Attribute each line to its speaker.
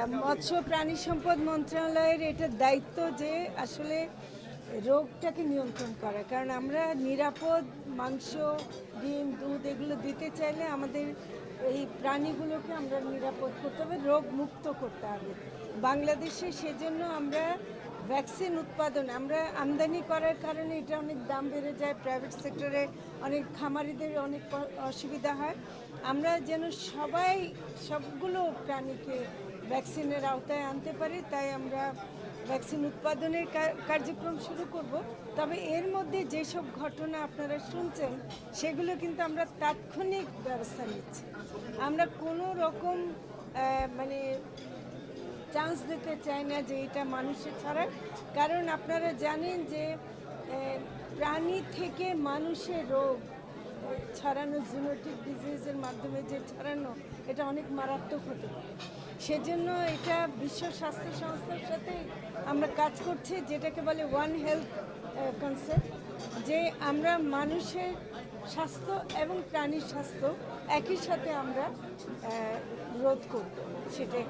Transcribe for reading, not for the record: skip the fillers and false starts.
Speaker 1: মৎস্য প্রাণী সম্পদ মন্ত্রণালয়ের এটা দায়িত্ব যে আসলে রোগটাকে নিয়ন্ত্রণ করা, কারণ আমরা নিরাপদ মাংস, ডিম, দুধ এগুলো দিতে চাইলে আমাদের এই প্রাণীগুলোকে আমরা নিরাপদ করতে হবে, রোগ মুক্ত করতে হবে বাংলাদেশে। সেজন্য আমরা ভ্যাকসিন উৎপাদন আমরা আমদানি করার কারণে এটা অনেক দাম বেড়ে যায়, প্রাইভেট সেক্টরে অনেক খামারিদের অনেক অসুবিধা হয়। আমরা যেন সবগুলো প্রাণীকে ভ্যাকসিনের আওতায় আনতে পারি, তাই আমরা ভ্যাকসিন উৎপাদনের কার্যক্রম শুরু করব। তবে এর মধ্যে যেসব ঘটনা আপনারা শুনছেন সেগুলো কিন্তু আমরা তাৎক্ষণিক ব্যবস্থা নিচ্ছি। আমরা কোনো রকম মানে চান্স দিতে চাই না যে এটা মানুষের ছড়ায়, কারণ আপনারা জানেন যে প্রাণী থেকে মানুষের রোগ ছড়ানো, জুনোটিক ডিজিজের মাধ্যমে যে ছড়ানো, এটা অনেক মারাত্মক হতে পারে। সেজন্য এটা বিশ্ব স্বাস্থ্য সংস্থার সাথে আমরা কাজ করছি, যেটাকে বলে ওয়ান হেলথ কনসেপ্ট, যে আমরা মানুষের স্বাস্থ্য এবং প্রাণীর স্বাস্থ্য একই সাথে আমরা রোধ করব, সেটাই।